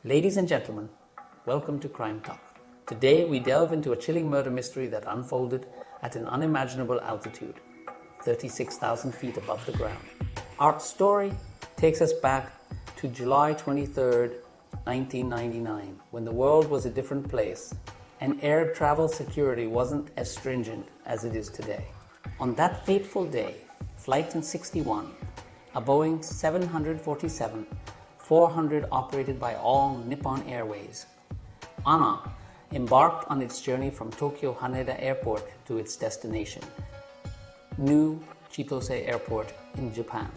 Ladies and gentlemen, welcome to CrimeTak. Today we delve into a chilling murder mystery that unfolded at an unimaginable altitude, 36,000 feet above the ground. Our story takes us back to July 23rd, 1999, when the world was a different place and air travel security wasn't as stringent as it is today. On that fateful day, Flight 61, a Boeing 747-400 operated by All Nippon Airways, ANA, embarked on its journey from Tokyo Haneda Airport to its destination, New Chitose Airport in Japan.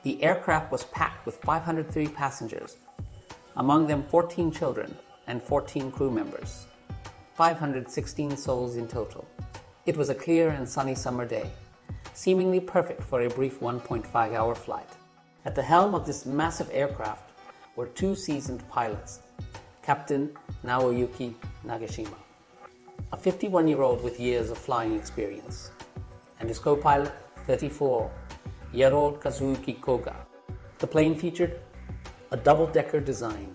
The aircraft was packed with 503 passengers, among them 14 children and 14 crew members, 516 souls in total. It was a clear and sunny summer day, seemingly perfect for a brief 1.5-hour flight. At the helm of this massive aircraft were two seasoned pilots, Captain Naoki Nagashima, a 51-year-old with years of flying experience, and his co-pilot, 34-year-old Kazuki Koga. The plane featured a double-decker design,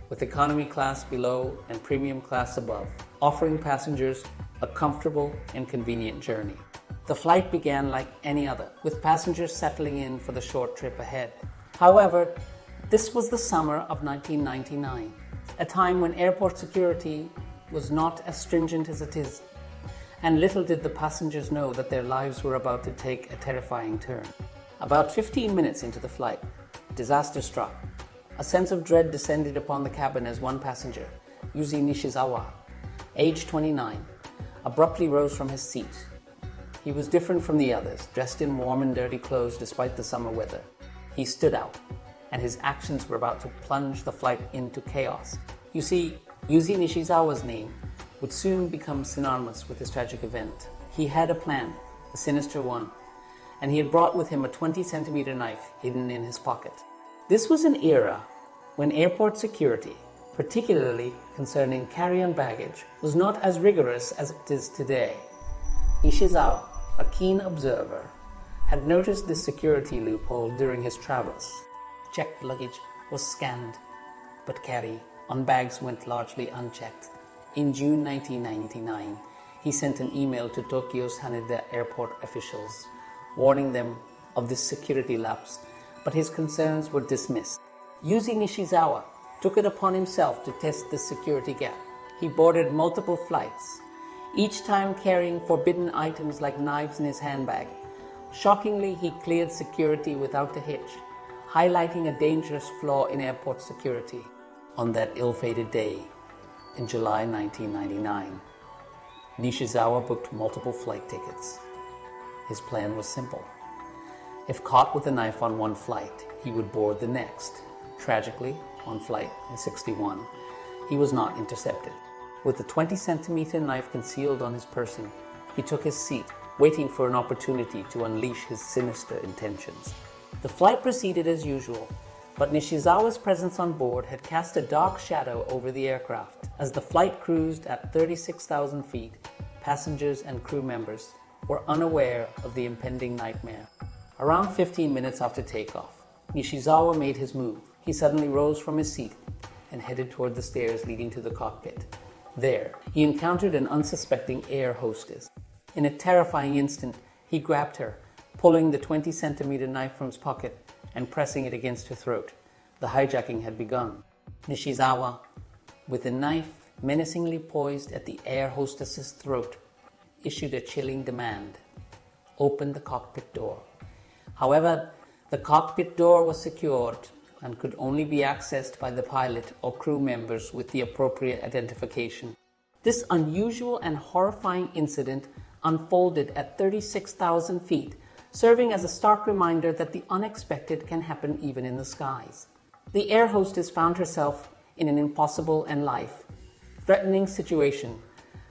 with economy class below and premium class above, offering passengers a comfortable and convenient journey. The flight began like any other, with passengers settling in for the short trip ahead. However, this was the summer of 1999, a time when airport security was not as stringent as it is, and little did the passengers know that their lives were about to take a terrifying turn. About 15 minutes into the flight, disaster struck. A sense of dread descended upon the cabin as one passenger, Yuzi Nishizawa, age 29, abruptly rose from his seat. He was different from the others, dressed in warm and dirty clothes despite the summer weather. He stood out, and his actions were about to plunge the flight into chaos. You see, Yuzi Nishizawa's name would soon become synonymous with this tragic event. He had a plan, a sinister one, and he had brought with him a 20-centimeter knife hidden in his pocket. This was an era when airport security, particularly concerning carry-on baggage, was not as rigorous as it is today. Nishizawa, a keen observer, had noticed this security loophole during his travels. Checked luggage was scanned, but carry on bags went largely unchecked. In June 1999, he sent an email to Tokyo's Haneda airport officials, warning them of this security lapse, but his concerns were dismissed. Yuzi Nishizawa took it upon himself to test this security gap. He boarded multiple flights, each time carrying forbidden items like knives in his handbag. Shockingly, he cleared security without a hitch, highlighting a dangerous flaw in airport security. On that ill-fated day, in July 1999, Nishizawa booked multiple flight tickets. His plan was simple. If caught with a knife on one flight, he would board the next. Tragically, on Flight 61, he was not intercepted. With the 20-centimeter knife concealed on his person, he took his seat, waiting for an opportunity to unleash his sinister intentions. The flight proceeded as usual, but Nishizawa's presence on board had cast a dark shadow over the aircraft. As the flight cruised at 36,000 feet, passengers and crew members were unaware of the impending nightmare. Around 15 minutes after takeoff, Nishizawa made his move. He suddenly rose from his seat and headed toward the stairs leading to the cockpit. There, he encountered an unsuspecting air hostess. In a terrifying instant, he grabbed her, pulling the 20-centimeter knife from his pocket and pressing it against her throat. The hijacking had begun. Nishizawa, with the knife menacingly poised at the air hostess's throat, issued a chilling demand: open the cockpit door. However, the cockpit door was secured and could only be accessed by the pilot or crew members with the appropriate identification. This unusual and horrifying incident unfolded at 36,000 feet, serving as a stark reminder that the unexpected can happen even in the skies. The air hostess found herself in an impossible and life-threatening situation,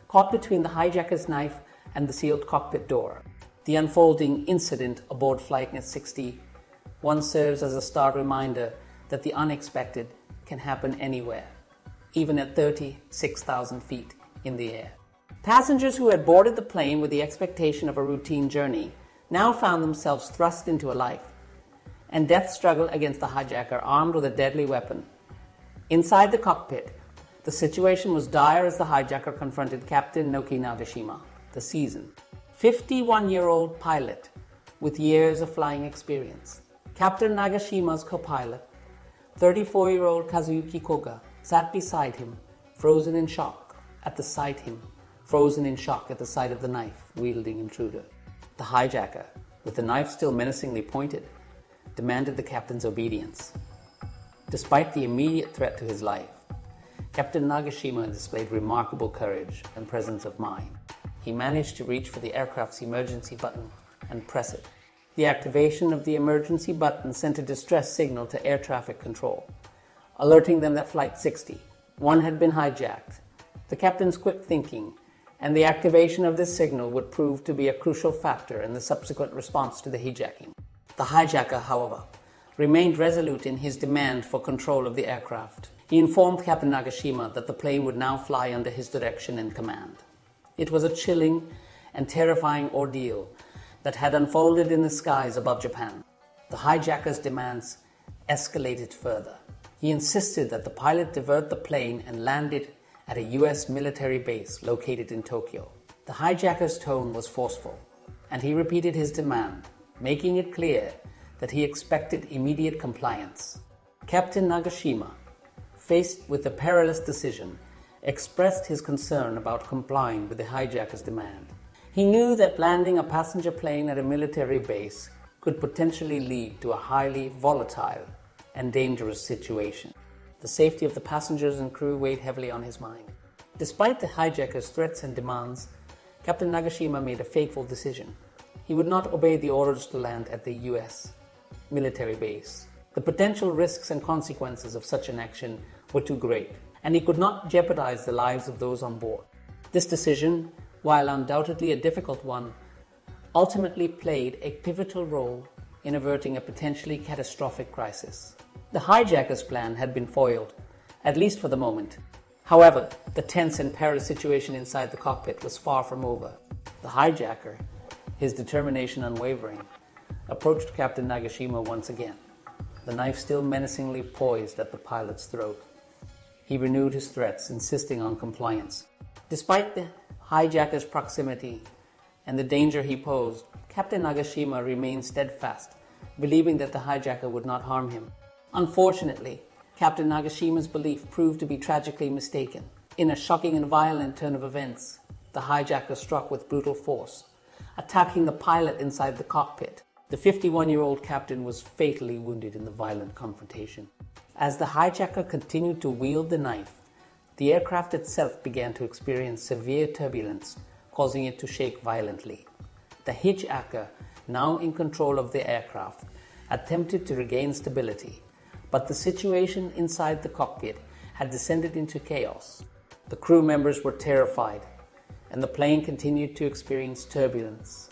caught between the hijacker's knife and the sealed cockpit door. The unfolding incident aboard Flight 61 serves as a stark reminder that the unexpected can happen anywhere, even at 36,000 feet in the air. Passengers who had boarded the plane with the expectation of a routine journey now found themselves thrust into a life and death struggle against the hijacker armed with a deadly weapon. Inside the cockpit, the situation was dire as the hijacker confronted Captain Naoki Nagashima, the seasoned 51-year-old pilot with years of flying experience. Captain Nagashima's co-pilot, 34-year-old Kazuyuki Koga, sat beside him, frozen in shock at the sight of the knife-wielding intruder. The hijacker, with the knife still menacingly pointed, demanded the captain's obedience. Despite the immediate threat to his life, Captain Nagashima displayed remarkable courage and presence of mind. He managed to reach for the aircraft's emergency button and press it. The activation of the emergency button sent a distress signal to air traffic control, alerting them that Flight 61 had been hijacked. The captain's quick thinking and the activation of this signal would prove to be a crucial factor in the subsequent response to the hijacking. The hijacker, however, remained resolute in his demand for control of the aircraft. He informed Captain Nagashima that the plane would now fly under his direction and command. It was a chilling and terrifying ordeal that had unfolded in the skies above Japan. The hijacker's demands escalated further. He insisted that the pilot divert the plane and land it at a U.S. military base located in Tokyo. The hijacker's tone was forceful, and he repeated his demand, making it clear that he expected immediate compliance. Captain Nagashima, faced with a perilous decision, expressed his concern about complying with the hijacker's demand. He knew that landing a passenger plane at a military base could potentially lead to a highly volatile and dangerous situation. The safety of the passengers and crew weighed heavily on his mind. Despite the hijacker's threats and demands, Captain Nagashima made a fateful decision. He would not obey the orders to land at the U.S. military base. The potential risks and consequences of such an action were too great, and he could not jeopardize the lives of those on board. This decision, while undoubtedly a difficult one, ultimately played a pivotal role in averting a potentially catastrophic crisis. The hijacker's plan had been foiled, at least for the moment. However, the tense and perilous situation inside the cockpit was far from over. The hijacker, his determination unwavering, approached Captain Nagashima once again, the knife still menacingly poised at the pilot's throat. He renewed his threats, insisting on compliance. Despite the hijacker's proximity and the danger he posed, Captain Nagashima remained steadfast, believing that the hijacker would not harm him. Unfortunately, Captain Nagashima's belief proved to be tragically mistaken. In a shocking and violent turn of events, the hijacker struck with brutal force, attacking the pilot inside the cockpit. The 51-year-old captain was fatally wounded in the violent confrontation. As the hijacker continued to wield the knife, the aircraft itself began to experience severe turbulence, causing it to shake violently. The hijacker, now in control of the aircraft, attempted to regain stability, but the situation inside the cockpit had descended into chaos. The crew members were terrified, and the plane continued to experience turbulence,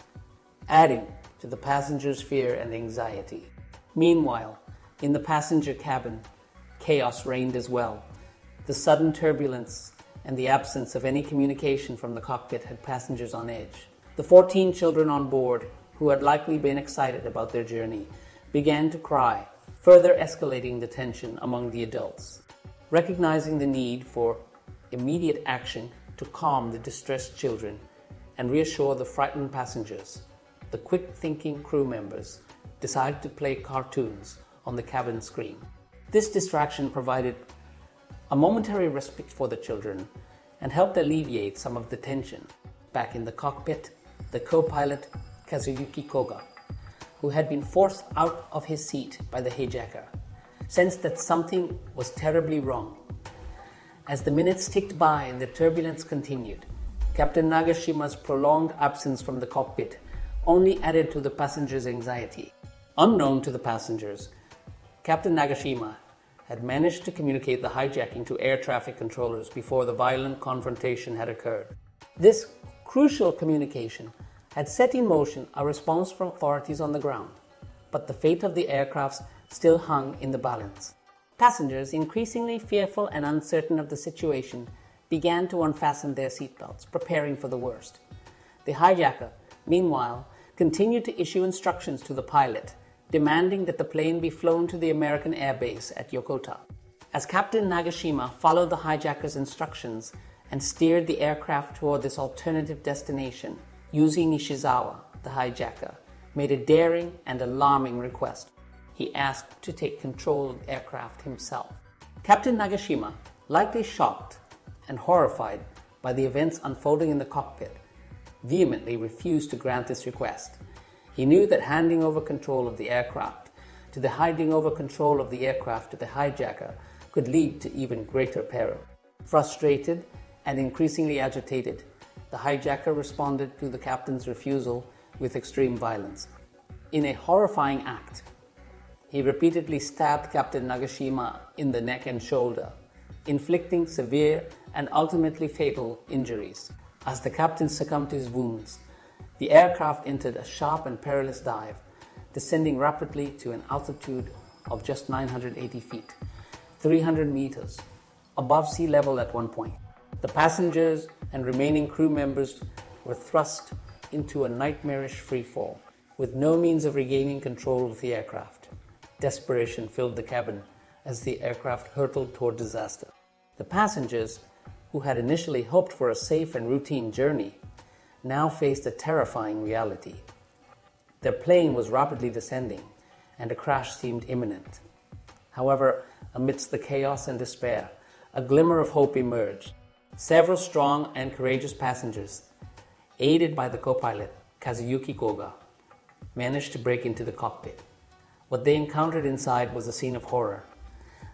adding to the passengers' fear and anxiety. Meanwhile, in the passenger cabin, chaos reigned as well. The sudden turbulence and the absence of any communication from the cockpit had passengers on edge. The 14 children on board, who had likely been excited about their journey, began to cry, further escalating the tension among the adults. Recognizing the need for immediate action to calm the distressed children and reassure the frightened passengers, the quick-thinking crew members decided to play cartoons on the cabin screen. This distraction provided a momentary respite for the children and helped alleviate some of the tension. Back in the cockpit, the co-pilot Kazuyuki Koga, who had been forced out of his seat by the hijacker, sensed that something was terribly wrong. As the minutes ticked by and the turbulence continued, Captain Nagashima's prolonged absence from the cockpit only added to the passengers' anxiety. Unknown to the passengers, Captain Nagashima had managed to communicate the hijacking to air traffic controllers before the violent confrontation had occurred. This crucial communication had set in motion a response from authorities on the ground, but the fate of the aircraft still hung in the balance. Passengers, increasingly fearful and uncertain of the situation, began to unfasten their seatbelts, preparing for the worst. The hijacker, meanwhile, continued to issue instructions to the pilot, demanding that the plane be flown to the American airbase at Yokota. As Captain Nagashima followed the hijacker's instructions and steered the aircraft toward this alternative destination, Yuzi Nishizawa, the hijacker, made a daring and alarming request. He asked to take control of the aircraft himself. Captain Nagashima, likely shocked and horrified by the events unfolding in the cockpit, vehemently refused to grant this request. He knew that handing over control of the aircraft to the hijacker could lead to even greater peril. Frustrated and increasingly agitated, the hijacker responded to the captain's refusal with extreme violence. In a horrifying act, he repeatedly stabbed Captain Nagashima in the neck and shoulder, inflicting severe and ultimately fatal injuries. As the captain succumbed to his wounds, the aircraft entered a sharp and perilous dive, descending rapidly to an altitude of just 980 feet, 300 meters, above sea level at one point. The passengers and remaining crew members were thrust into a nightmarish freefall, with no means of regaining control of the aircraft. Desperation filled the cabin as the aircraft hurtled toward disaster. The passengers, who had initially hoped for a safe and routine journey, now faced a terrifying reality. Their plane was rapidly descending, and a crash seemed imminent. However, amidst the chaos and despair, a glimmer of hope emerged. Several strong and courageous passengers, aided by the co-pilot, Kazuyuki Koga, managed to break into the cockpit. What they encountered inside was a scene of horror.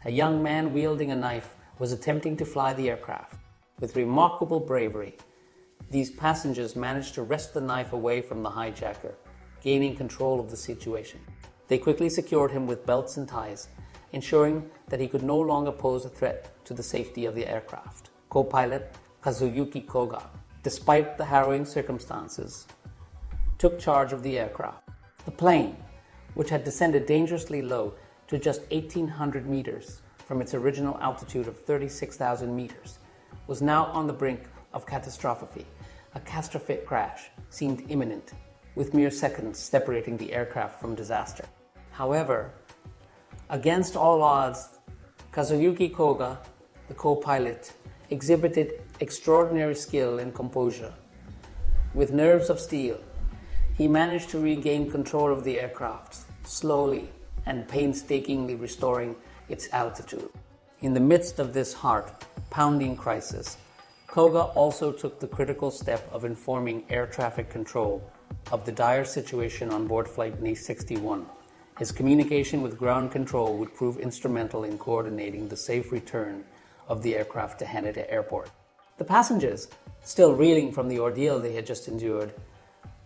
A young man wielding a knife was attempting to fly the aircraft. With remarkable bravery, these passengers managed to wrest the knife away from the hijacker, gaining control of the situation. They quickly secured him with belts and ties, ensuring that he could no longer pose a threat to the safety of the aircraft. Co-pilot Kazuyuki Koga, despite the harrowing circumstances, took charge of the aircraft. The plane, which had descended dangerously low to just 1,800 meters from its original altitude of 36,000 meters, was now on the brink of catastrophe. A catastrophic crash seemed imminent, with mere seconds separating the aircraft from disaster. However, against all odds, Kazuyuki Koga, the co-pilot, exhibited extraordinary skill and composure. With nerves of steel, he managed to regain control of the aircraft, slowly and painstakingly restoring its altitude. In the midst of this heart-pounding crisis, Koga also took the critical step of informing air traffic control of the dire situation on board Flight NA-61. His communication with ground control would prove instrumental in coordinating the safe return of the aircraft to Haneda Airport. The passengers, still reeling from the ordeal they had just endured,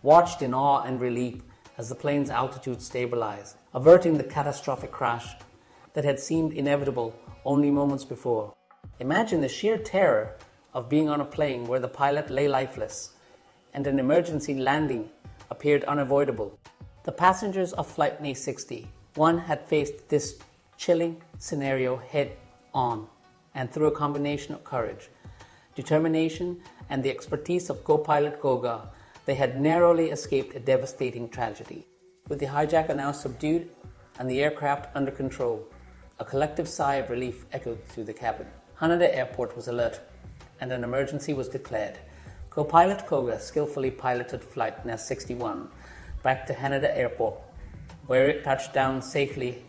watched in awe and relief as the plane's altitude stabilized, averting the catastrophic crash that had seemed inevitable only moments before. Imagine the sheer terror of being on a plane where the pilot lay lifeless and an emergency landing appeared unavoidable. The passengers of Flight NA-61 had faced this chilling scenario head-on, and through a combination of courage, determination, and the expertise of co-pilot Koga, they had narrowly escaped a devastating tragedy. With the hijacker now subdued and the aircraft under control, a collective sigh of relief echoed through the cabin. Haneda Airport was alert, and an emergency was declared. Co-pilot Koga skillfully piloted Flight NA-61 back to Haneda Airport, where it touched down safely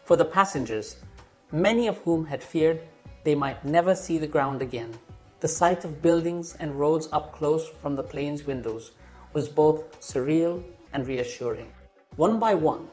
For the passengers, many of whom had feared they might never see the ground again, the sight of buildings and roads up close from the plane's windows was both surreal and reassuring. One by one,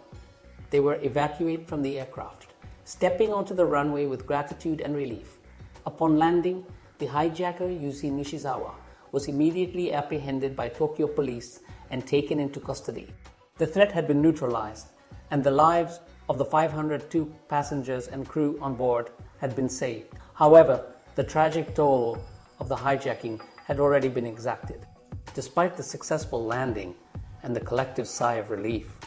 they were evacuated from the aircraft, stepping onto the runway with gratitude and relief. Upon landing, the hijacker, Yuzi Nishizawa, was immediately apprehended by Tokyo police and taken into custody. The threat had been neutralized, and the lives of the 502 passengers and crew on board had been saved. However, the tragic toll of the hijacking had already been exacted. Despite the successful landing and the collective sigh of relief,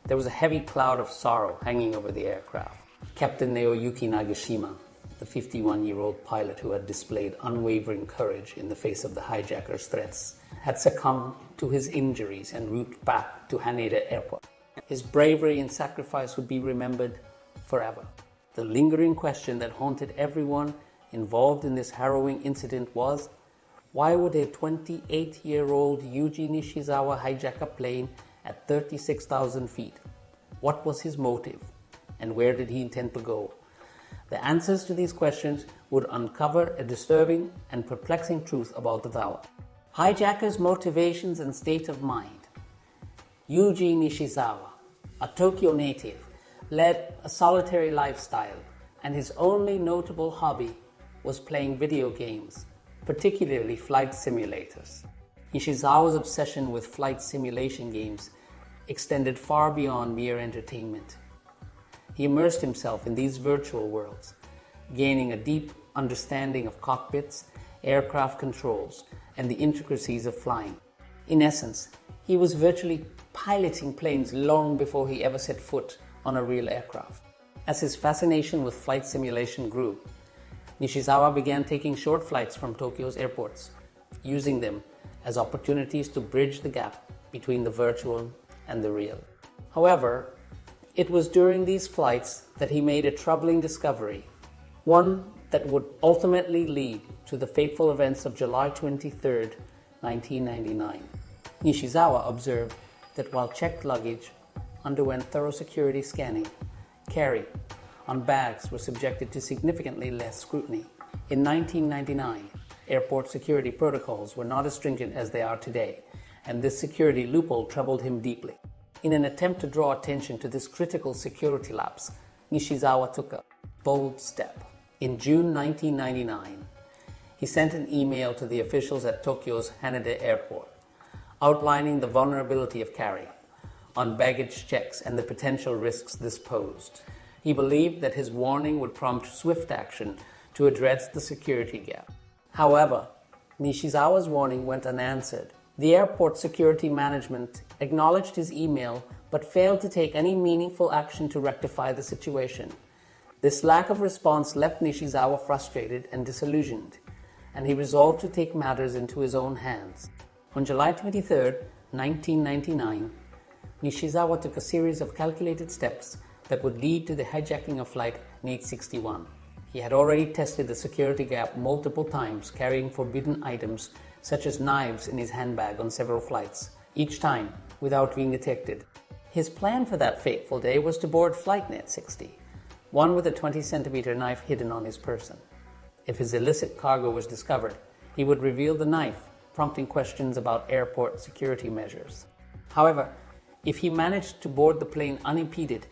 there was a heavy cloud of sorrow hanging over the aircraft. Captain Naoki Nagashima, the 51-year-old pilot who had displayed unwavering courage in the face of the hijacker's threats, had succumbed to his injuries en route back to Haneda Airport. His bravery and sacrifice would be remembered forever. The lingering question that haunted everyone involved in this harrowing incident was, why would a 28-year-old Yuji Nishizawa hijack a plane at 36,000 feet? What was his motive, and where did he intend to go? The answers to these questions would uncover a disturbing and perplexing truth about the tower. Hijacker's motivations and state of mind. Yuji Nishizawa, a Tokyo native, led a solitary lifestyle, and his only notable hobby was playing video games, particularly flight simulators. Nishizawa's obsession with flight simulation games extended far beyond mere entertainment. He immersed himself in these virtual worlds, gaining a deep understanding of cockpits, aircraft controls, and the intricacies of flying. In essence, he was virtually piloting planes long before he ever set foot on a real aircraft. As his fascination with flight simulation grew, Nishizawa began taking short flights from Tokyo's airports, using them as opportunities to bridge the gap between the virtual and the real. However, it was during these flights that he made a troubling discovery, one that would ultimately lead to the fateful events of July 23, 1999. Nishizawa observed that while checked luggage underwent thorough security scanning, carry on bags were subjected to significantly less scrutiny. In 1999, airport security protocols were not as stringent as they are today, and this security loophole troubled him deeply. In an attempt to draw attention to this critical security lapse, Nishizawa took a bold step. In June 1999, he sent an email to the officials at Tokyo's Haneda airport, outlining the vulnerability of carry on baggage checks and the potential risks this posed. He believed that his warning would prompt swift action to address the security gap. However, Nishizawa's warning went unanswered. The airport security management acknowledged his email but failed to take any meaningful action to rectify the situation. This lack of response left Nishizawa frustrated and disillusioned, and he resolved to take matters into his own hands. On July 23, 1999, Nishizawa took a series of calculated steps that would lead to the hijacking of Flight 861. He had already tested the security gap multiple times, carrying forbidden items such as knives in his handbag on several flights, each time without being detected. His plan for that fateful day was to board Flight 860, one with a 20-centimeter knife hidden on his person. If his illicit cargo was discovered, he would reveal the knife, prompting questions about airport security measures. However, if he managed to board the plane unimpeded,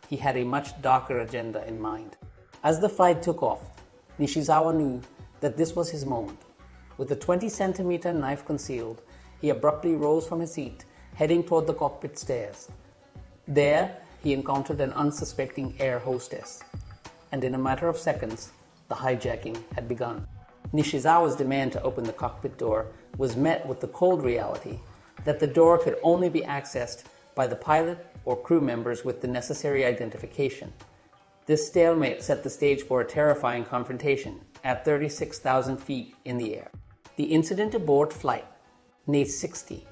he had a much darker agenda in mind. As the flight took off, Nishizawa knew that this was his moment. With the 20-centimeter knife concealed, he abruptly rose from his seat, heading toward the cockpit stairs. There, he encountered an unsuspecting air hostess, and in a matter of seconds, the hijacking had begun. Nishizawa's demand to open the cockpit door was met with the cold reality that the door could only be accessed by the pilot or crew members with the necessary identification. This stalemate set the stage for a terrifying confrontation at 36,000 feet in the air. The incident aboard Flight 860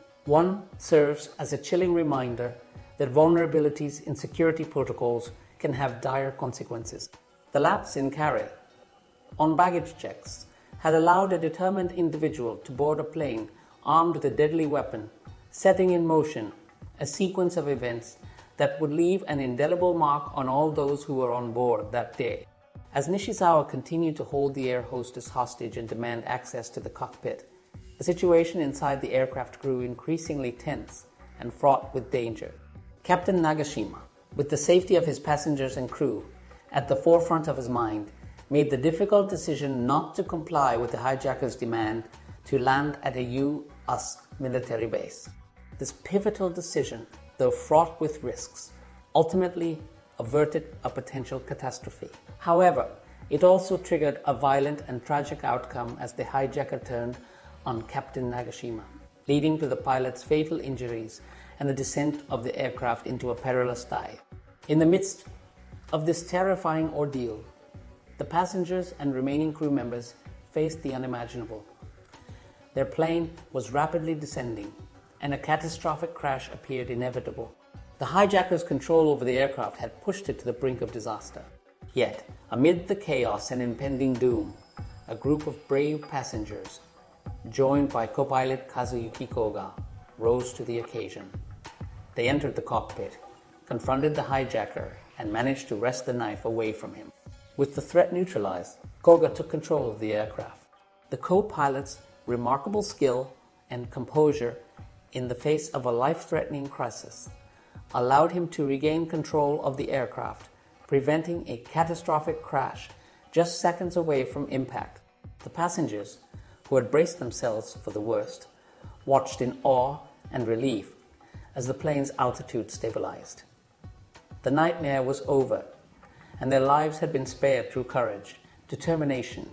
serves as a chilling reminder that vulnerabilities in security protocols can have dire consequences. The lapse in carry on baggage checks had allowed a determined individual to board a plane armed with a deadly weapon, setting in motion a sequence of events that would leave an indelible mark on all those who were on board that day. As Nishizawa continued to hold the air hostess hostage and demand access to the cockpit, the situation inside the aircraft grew increasingly tense and fraught with danger. Captain Nagashima, with the safety of his passengers and crew at the forefront of his mind, made the difficult decision not to comply with the hijacker's demand to land at a U.S. military base. This pivotal decision, though fraught with risks, ultimately averted a potential catastrophe. However, it also triggered a violent and tragic outcome as the hijacker turned on Captain Nagashima, leading to the pilot's fatal injuries and the descent of the aircraft into a perilous dive. In the midst of this terrifying ordeal, the passengers and remaining crew members faced the unimaginable. Their plane was rapidly descending, and a catastrophic crash appeared inevitable. The hijacker's control over the aircraft had pushed it to the brink of disaster. Yet, amid the chaos and impending doom, a group of brave passengers, joined by co-pilot Kazuyuki Koga, rose to the occasion. They entered the cockpit, confronted the hijacker, and managed to wrest the knife away from him. With the threat neutralized, Koga took control of the aircraft. The co-pilot's remarkable skill and composure in the face of a life-threatening crisis allowed him to regain control of the aircraft, preventing a catastrophic crash just seconds away from impact. The passengers, who had braced themselves for the worst, watched in awe and relief as the plane's altitude stabilized. The nightmare was over, and their lives had been spared through courage, determination,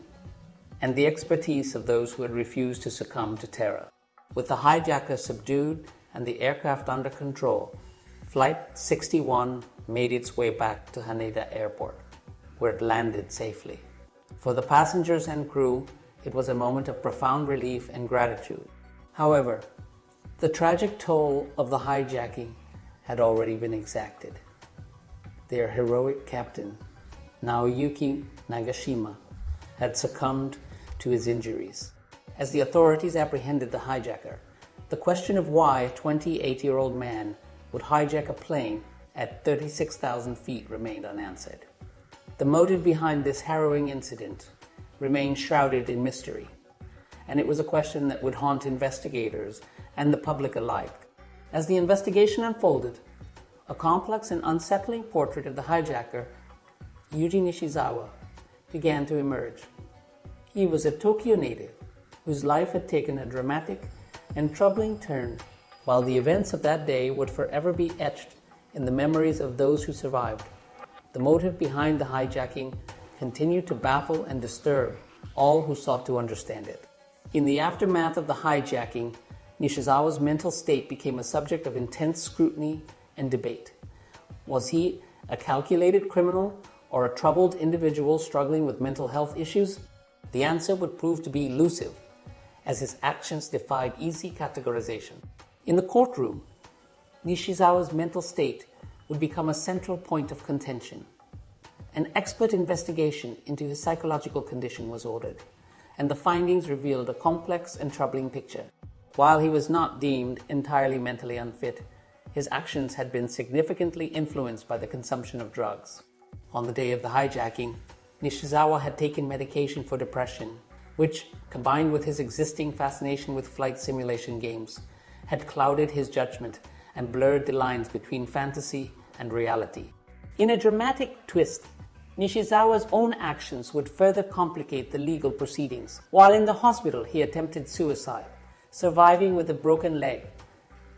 and the expertise of those who had refused to succumb to terror. With the hijacker subdued and the aircraft under control, Flight 61 made its way back to Haneda Airport, where it landed safely. For the passengers and crew, it was a moment of profound relief and gratitude. However, the tragic toll of the hijacking had already been exacted. Their heroic captain, Naoki Nagashima, had succumbed to his injuries. As the authorities apprehended the hijacker, the question of why a 28-year-old man would hijack a plane at 36,000 feet remained unanswered. The motive behind this harrowing incident remained shrouded in mystery, and it was a question that would haunt investigators and the public alike. As the investigation unfolded, a complex and unsettling portrait of the hijacker, Yuji Nishizawa, began to emerge. He was a Tokyo native whose life had taken a dramatic and troubling turn. While the events of that day would forever be etched in the memories of those who survived, the motive behind the hijacking continued to baffle and disturb all who sought to understand it. In the aftermath of the hijacking, Nishizawa's mental state became a subject of intense scrutiny and debate. Was he a calculated criminal or a troubled individual struggling with mental health issues? The answer would prove to be elusive, as his actions defied easy categorization. In the courtroom, Nishizawa's mental state would become a central point of contention. An expert investigation into his psychological condition was ordered, and the findings revealed a complex and troubling picture. While he was not deemed entirely mentally unfit, his actions had been significantly influenced by the consumption of drugs. On the day of the hijacking, Nishizawa had taken medication for depression, which, combined with his existing fascination with flight simulation games, had clouded his judgment and blurred the lines between fantasy and reality. In a dramatic twist, Nishizawa's own actions would further complicate the legal proceedings. While in the hospital, he attempted suicide, surviving with a broken leg.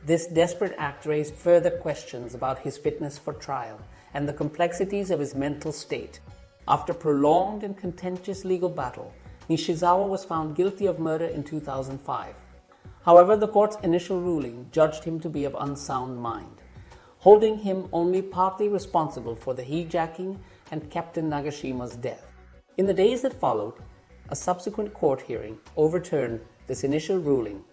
This desperate act raised further questions about his fitness for trial and the complexities of his mental state. After prolonged and contentious legal battle, Nishizawa was found guilty of murder in 2005. However, the court's initial ruling judged him to be of unsound mind, holding him only partly responsible for the hijacking and Captain Nagashima's death. In the days that followed, a subsequent court hearing overturned this initial ruling,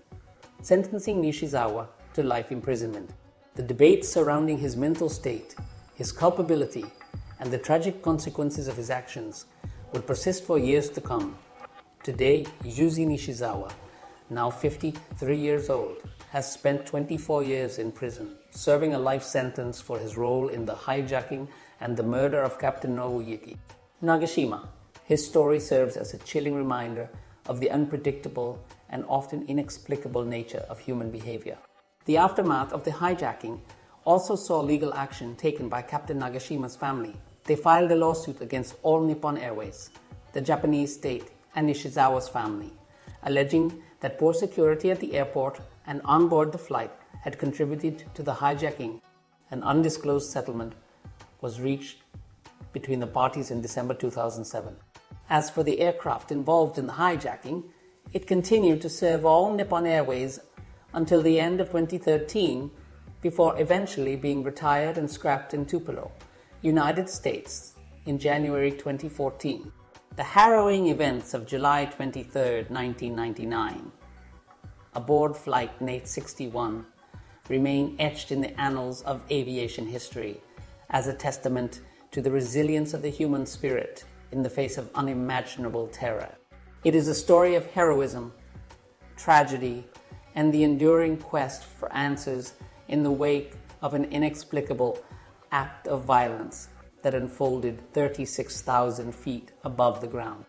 sentencing Nishizawa to life imprisonment. The debates surrounding his mental state, his culpability, and the tragic consequences of his actions would persist for years to come. Today, Yuji Nishizawa, now 53 years old, has spent 24 years in prison, serving a life sentence for his role in the hijacking and the murder of Captain Naoki. Nagashima. His story serves as a chilling reminder of the unpredictable and often inexplicable nature of human behavior. The aftermath of the hijacking also saw legal action taken by Captain Nagashima's family. They filed a lawsuit against All Nippon Airways, the Japanese state, and Nishizawa's family, alleging that poor security at the airport and on board the flight had contributed to the hijacking. An undisclosed settlement was reached between the parties in December 2007. As for the aircraft involved in the hijacking, it continued to serve All Nippon Airways until the end of 2013, before eventually being retired and scrapped in Tupelo, United States, in January 2014. The harrowing events of July 23, 1999, aboard Flight 61, remain etched in the annals of aviation history as a testament to the resilience of the human spirit in the face of unimaginable terror. It is a story of heroism, tragedy, and the enduring quest for answers in the wake of an inexplicable act of violence that unfolded 36,000 feet above the ground.